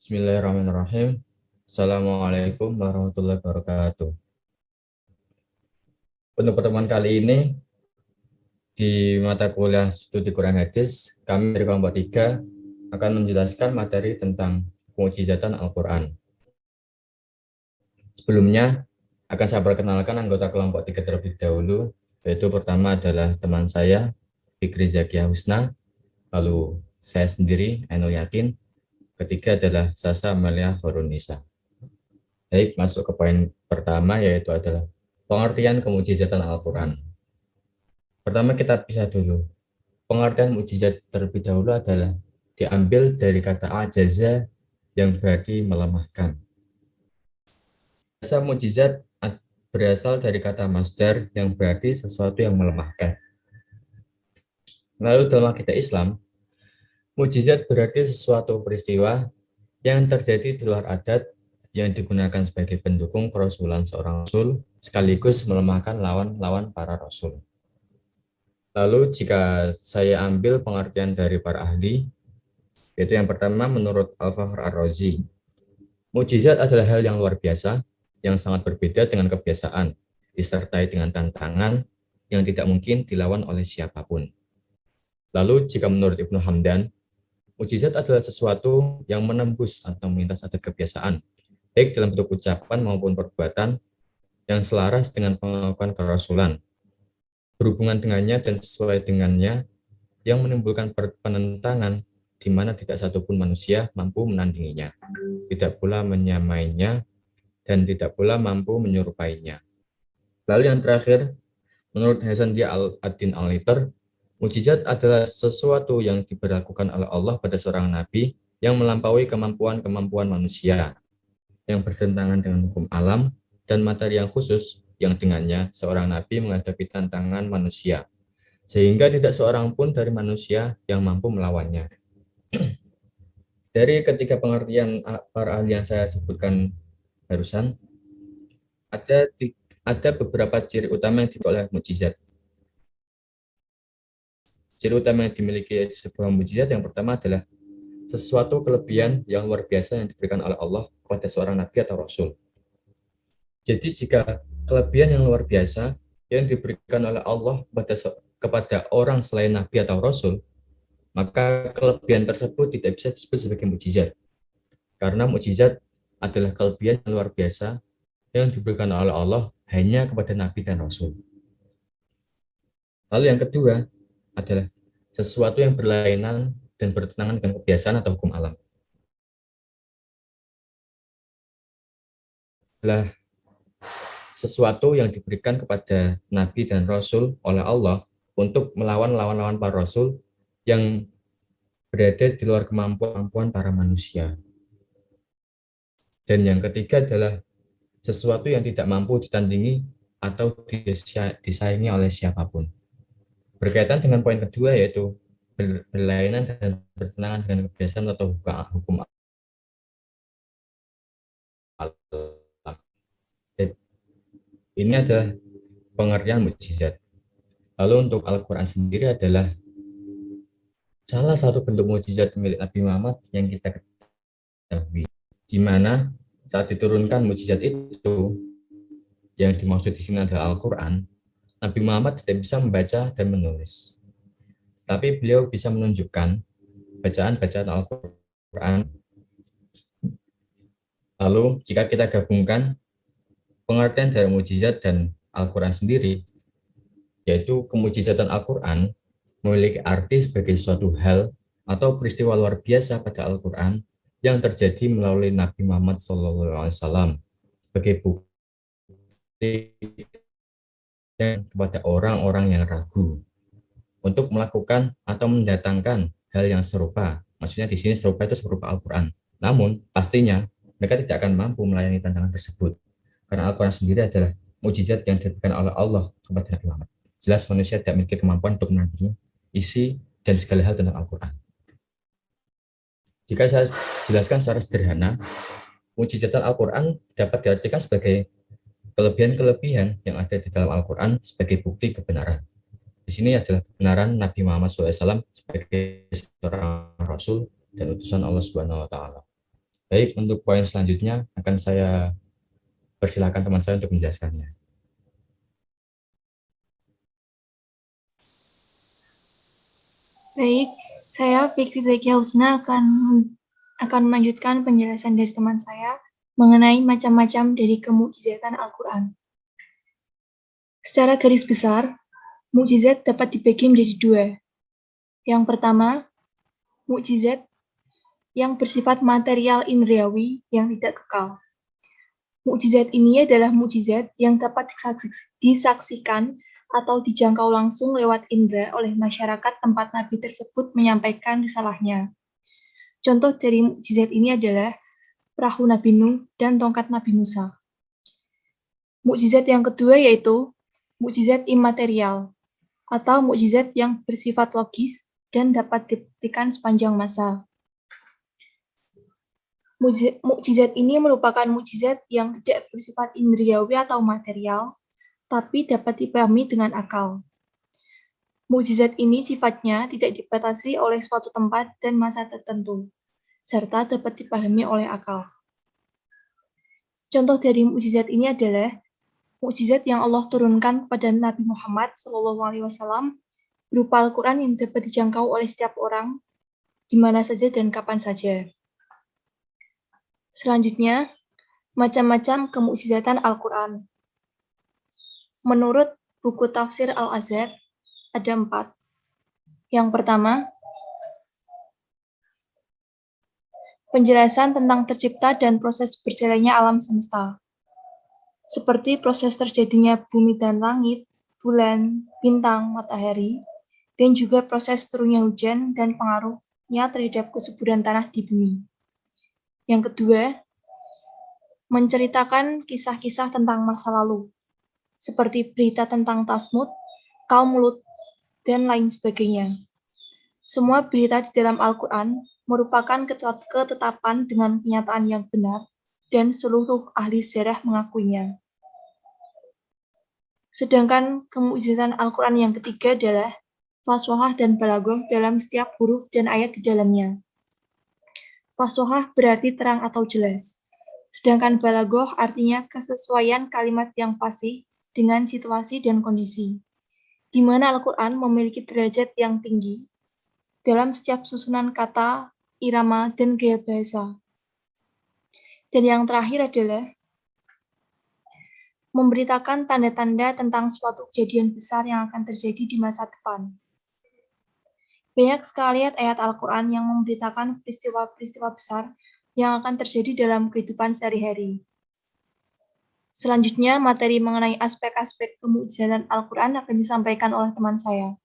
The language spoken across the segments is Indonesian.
Bismillahirrahmanirrahim. Assalamualaikum warahmatullahi wabarakatuh. Untuk pertemuan kali ini di mata kuliah studi Quran Hadis, kami dari kelompok 3 akan menjelaskan materi tentang mukjizatan Al-Quran. Sebelumnya, akan saya perkenalkan anggota kelompok 3 terlebih dahulu, yaitu pertama adalah teman saya, Fikri Zakia Husna, lalu saya sendiri, Ainul Yakin, ketiga adalah Sasa Amalia Khorunisa. Baik, masuk ke poin pertama, yaitu adalah pengertian kemujizatan Al-Quran. Pertama kita pisah dulu. Pengertian mujizat terlebih dahulu adalah diambil dari kata ajaza yang berarti melemahkan. Bahasa mujizat berasal dari kata masdar yang berarti sesuatu yang melemahkan. Lalu dalam akidah Islam, mujizat berarti sesuatu peristiwa yang terjadi di luar adat yang digunakan sebagai pendukung kerasulan seorang rasul sekaligus melemahkan lawan-lawan para rasul. Lalu jika saya ambil pengertian dari para ahli, yaitu yang pertama menurut Al-Fakhr Ar-Razi, mukjizat adalah hal yang luar biasa, yang sangat berbeda dengan kebiasaan, disertai dengan tantangan yang tidak mungkin dilawan oleh siapapun. Lalu jika menurut Ibnu Hamdan, mukjizat adalah sesuatu yang menembus atau melintas adat kebiasaan, baik dalam bentuk ucapan maupun perbuatan yang selaras dengan pengakuan kerasulan, berhubungan dengannya dan sesuai dengannya, yang menimbulkan penentangan di mana tidak satupun manusia mampu menandinginya, tidak pula menyamainya, dan tidak pula mampu menyerupainya. Lalu yang terakhir, menurut Hasan Dia Al-Adin Al-Liter, mukjizat adalah sesuatu yang diberlakukan oleh Allah pada seorang nabi yang melampaui kemampuan-kemampuan manusia, yang bertentangan dengan hukum alam dan materi yang khusus, yang dengannya seorang nabi menghadapi tantangan manusia, sehingga tidak seorang pun dari manusia yang mampu melawannya. Dari ketiga pengertian para ahli yang saya sebutkan barusan, ada ada beberapa ciri utama yang dimiliki oleh mukjizat. Ciri utama yang dimiliki sebuah mukjizat yang pertama adalah sesuatu kelebihan yang luar biasa yang diberikan oleh Allah kepada seorang nabi atau rasul. Jadi jika kelebihan yang luar biasa yang diberikan oleh Allah kepada orang selain nabi atau rasul, maka kelebihan tersebut tidak bisa disebut sebagai mukjizat. Karena mukjizat adalah kelebihan yang luar biasa yang diberikan oleh Allah hanya kepada nabi dan rasul. Lalu yang kedua adalah sesuatu yang berlainan dan bertentangan dengan kebiasaan atau hukum alam. Adalah sesuatu yang diberikan kepada nabi dan rasul oleh Allah untuk melawan lawan-lawan para rasul yang berada di luar kemampuan para manusia. Dan yang ketiga adalah sesuatu yang tidak mampu ditandingi atau disaingi oleh siapapun. Berkaitan dengan poin kedua, yaitu berlainan dan bertentangan dengan kebiasaan atau hukum alam. Ini adalah pengertian mukjizat. Lalu untuk Al-Quran sendiri adalah salah satu bentuk mukjizat milik Nabi Muhammad yang kita ketahui, di mana saat diturunkan mukjizat itu, yang dimaksud di sini adalah Al-Quran, Nabi Muhammad tidak bisa membaca dan menulis, tapi beliau bisa menunjukkan bacaan-bacaan Al-Quran. Lalu jika kita gabungkan pengertian dari mukjizat dan Al-Quran sendiri, yaitu kemujizatan Al-Quran memiliki arti sebagai suatu hal atau peristiwa luar biasa pada Al-Quran yang terjadi melalui Nabi Muhammad SAW sebagai bukti kepada orang-orang yang ragu untuk melakukan atau mendatangkan hal yang serupa. Maksudnya di sini serupa itu serupa Al-Quran. Namun pastinya mereka tidak akan mampu melayani tantangan tersebut karena Al-Quran sendiri adalah mukjizat yang diberikan oleh Allah kepada Nabi Muhammad. Jelas manusia tidak memiliki kemampuan untuk menandingi isi dan segala hal tentang Al-Quran. Jika saya jelaskan secara sederhana, mukjizat Al-Quran dapat diartikan sebagai kelebihan-kelebihan yang ada di dalam Al-Quran sebagai bukti kebenaran. Di sini adalah kebenaran Nabi Muhammad SAW sebagai seorang Rasul dan utusan Allah Subhanahu Wa Taala. Baik, untuk poin selanjutnya akan saya persilakan teman saya untuk menjelaskannya. Baik, saya Fikri Zakia Husna akan melanjutkan penjelasan dari teman saya mengenai macam-macam dari kemukjizatan Al-Quran. Secara garis besar, mukjizat dapat dibagi menjadi dua. Yang pertama, mukjizat yang bersifat material indriawi yang tidak kekal. Mukjizat ini adalah mukjizat yang dapat disaksikan atau dijangkau langsung lewat indera oleh masyarakat tempat Nabi tersebut menyampaikan risalahnya. Contoh dari mukjizat ini adalah perahu Nabi Nuh dan tongkat Nabi Musa. Mukjizat yang kedua yaitu mukjizat imaterial atau mukjizat yang bersifat logis dan dapat dibuktikan sepanjang masa. Mukjizat ini merupakan mukjizat yang tidak bersifat indriawi atau material, tapi dapat dipahami dengan akal. Mukjizat ini sifatnya tidak dibatasi oleh suatu tempat dan masa tertentu, serta dapat dipahami oleh akal. Contoh dari mukjizat ini adalah mukjizat yang Allah turunkan kepada Nabi Muhammad SAW berupa Al-Quran yang dapat dijangkau oleh setiap orang, di mana saja dan kapan saja. Selanjutnya, macam-macam kemukjizatan Al-Quran. Menurut buku tafsir Al-Azhar, ada 4. Yang pertama, penjelasan tentang tercipta dan proses berjalannya alam semesta, seperti proses terjadinya bumi dan langit, bulan, bintang, matahari, dan juga proses turunnya hujan dan pengaruhnya terhadap kesuburan tanah di bumi. Yang kedua, menceritakan kisah-kisah tentang masa lalu, seperti berita tentang Tasmud, kaum Lut, dan lain sebagainya. Semua berita di dalam Al-Quran merupakan ketetapan dengan kenyataan yang benar, dan seluruh ahli sejarah mengakuinya. Sedangkan kemukjizatan Al-Quran yang ketiga adalah faswahah dan balaghah dalam setiap huruf dan ayat di dalamnya. Faswahah berarti terang atau jelas, sedangkan balaghah artinya kesesuaian kalimat yang fasih dengan situasi dan kondisi, di mana Al-Quran memiliki derajat yang tinggi dalam setiap susunan kata, irama, dan gaya bahasa. Dan yang terakhir adalah memberitakan tanda-tanda tentang suatu kejadian besar yang akan terjadi di masa depan. Banyak sekali ayat Al-Quran yang memberitakan peristiwa-peristiwa besar yang akan terjadi dalam kehidupan sehari-hari. Selanjutnya, materi mengenai aspek-aspek kemukjizatan Al-Quran akan disampaikan oleh teman saya.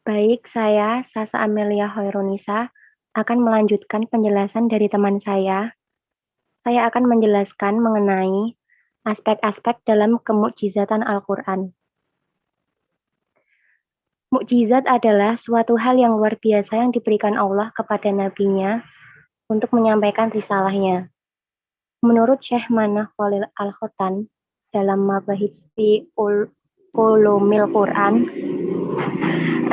Baik, saya, Sasa Amelia Hoirunisa, akan melanjutkan penjelasan dari teman saya. Saya akan menjelaskan mengenai aspek-aspek dalam kemukjizatan Al-Quran. Mukjizat adalah suatu hal yang luar biasa yang diberikan Allah kepada nabinya untuk menyampaikan risalahnya. Menurut Syekh Manaf Khalil Al-Khotan dalam Mabahith fi Ulumil Quran,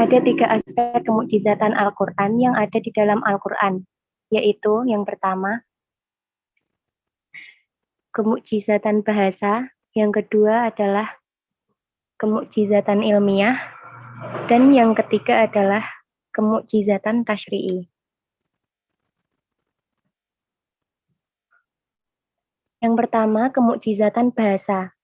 ada 3 aspek kemukjizatan Al-Quran yang ada di dalam Al-Quran, yaitu yang pertama, kemukjizatan bahasa, yang kedua adalah kemukjizatan ilmiah, dan yang ketiga adalah kemukjizatan tasyri'i. Yang pertama, kemukjizatan bahasa.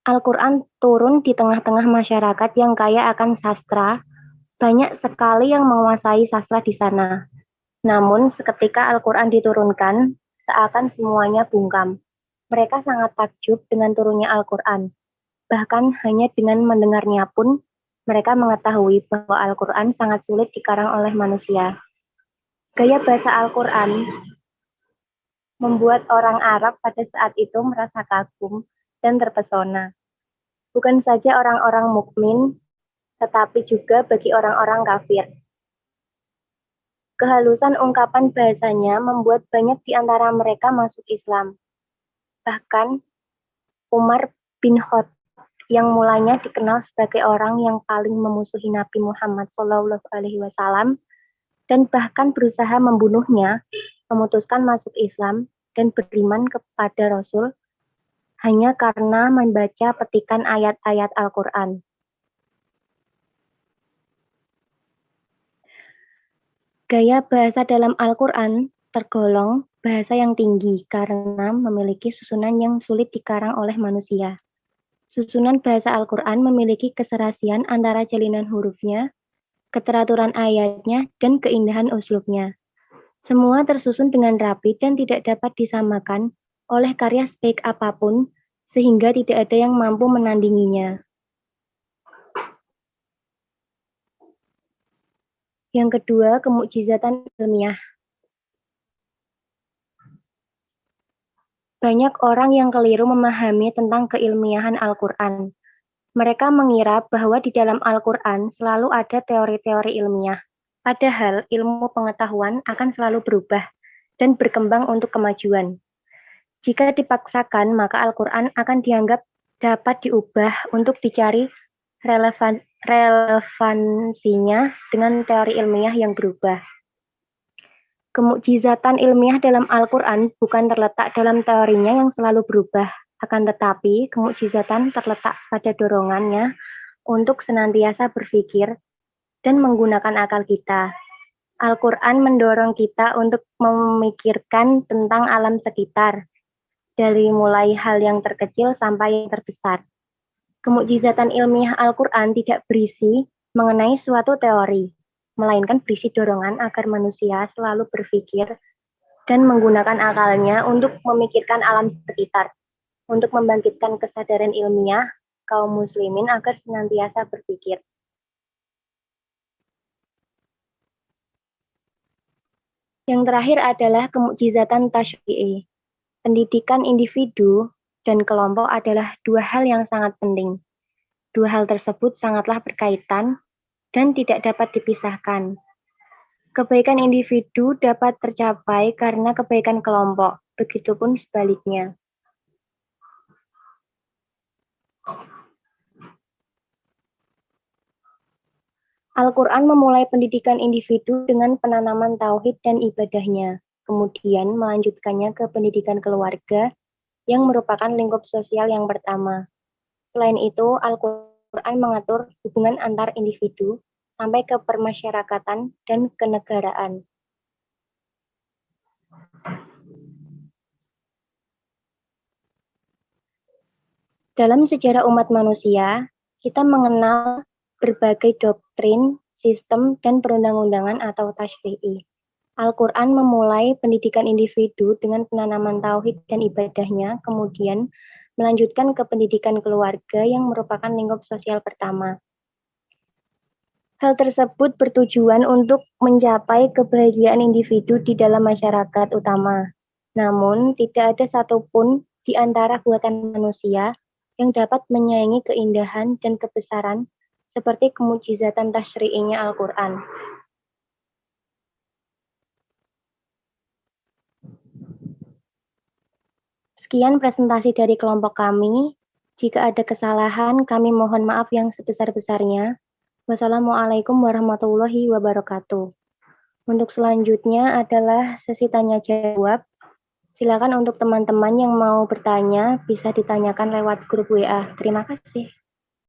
Al-Quran turun di tengah-tengah masyarakat yang kaya akan sastra, banyak sekali yang menguasai sastra di sana. Namun, seketika Al-Quran diturunkan, seakan semuanya bungkam. Mereka sangat takjub dengan turunnya Al-Quran. Bahkan hanya dengan mendengarnya pun, mereka mengetahui bahwa Al-Quran sangat sulit dikarang oleh manusia. Gaya bahasa Al-Quran membuat orang Arab pada saat itu merasa kagum dan terpesona. Bukan saja orang-orang mukmin, tetapi juga bagi orang-orang kafir. Kehalusan ungkapan bahasanya membuat banyak di antara mereka masuk Islam. Bahkan Umar bin Khattab yang mulanya dikenal sebagai orang yang paling memusuhi Nabi Muhammad SAW dan bahkan berusaha membunuhnya, memutuskan masuk Islam dan beriman kepada Rasul hanya karena membaca petikan ayat-ayat Al-Quran. Gaya bahasa dalam Al-Quran tergolong bahasa yang tinggi karena memiliki susunan yang sulit dikarang oleh manusia. Susunan bahasa Al-Quran memiliki keserasian antara jalinan hurufnya, keteraturan ayatnya, dan keindahan uslubnya. Semua tersusun dengan rapi dan tidak dapat disamakan oleh karya sebaik apapun, sehingga tidak ada yang mampu menandinginya. Yang kedua, kemukjizatan ilmiah. Banyak orang yang keliru memahami tentang keilmiahan Al-Quran. Mereka mengira bahwa di dalam Al-Quran selalu ada teori-teori ilmiah. Padahal ilmu pengetahuan akan selalu berubah dan berkembang untuk kemajuan. Jika dipaksakan, maka Al-Quran akan dianggap dapat diubah untuk dicari relevansinya dengan teori ilmiah yang berubah. Kemukjizatan ilmiah dalam Al-Quran bukan terletak dalam teorinya yang selalu berubah, akan tetapi kemukjizatan terletak pada dorongannya untuk senantiasa berpikir dan menggunakan akal kita. Al-Quran mendorong kita untuk memikirkan tentang alam sekitar, dari mulai hal yang terkecil sampai yang terbesar. Kemukjizatan ilmiah Al-Quran tidak berisi mengenai suatu teori, melainkan berisi dorongan agar manusia selalu berpikir dan menggunakan akalnya untuk memikirkan alam sekitar, untuk membangkitkan kesadaran ilmiah kaum muslimin agar senantiasa berpikir. Yang terakhir adalah kemukjizatan tasyri'i. Pendidikan individu dan kelompok adalah dua hal yang sangat penting. Dua hal tersebut sangatlah berkaitan dan tidak dapat dipisahkan. Kebaikan individu dapat tercapai karena kebaikan kelompok, begitupun sebaliknya. Al-Quran memulai pendidikan individu dengan penanaman tauhid dan ibadahnya, kemudian melanjutkannya ke pendidikan keluarga yang merupakan lingkup sosial yang pertama. Selain itu, Al-Quran mengatur hubungan antar individu sampai ke permasyarakatan dan kenegaraan. Dalam sejarah umat manusia, kita mengenal berbagai doktrin, sistem, dan perundang-undangan atau tasyri'i. Al-Quran memulai pendidikan individu dengan penanaman tauhid dan ibadahnya, kemudian melanjutkan ke pendidikan keluarga yang merupakan lingkup sosial pertama. Hal tersebut bertujuan untuk mencapai kebahagiaan individu di dalam masyarakat utama. Namun, tidak ada satupun di antara buatan manusia yang dapat menyaingi keindahan dan kebesaran seperti kemukjizatan tasyri'inya Al-Quran. Sekian presentasi dari kelompok kami. Jika ada kesalahan, kami mohon maaf yang sebesar-besarnya. Wassalamualaikum warahmatullahi wabarakatuh. Untuk selanjutnya adalah sesi tanya jawab. Silakan untuk teman-teman yang mau bertanya bisa ditanyakan lewat grup WA. Terima kasih.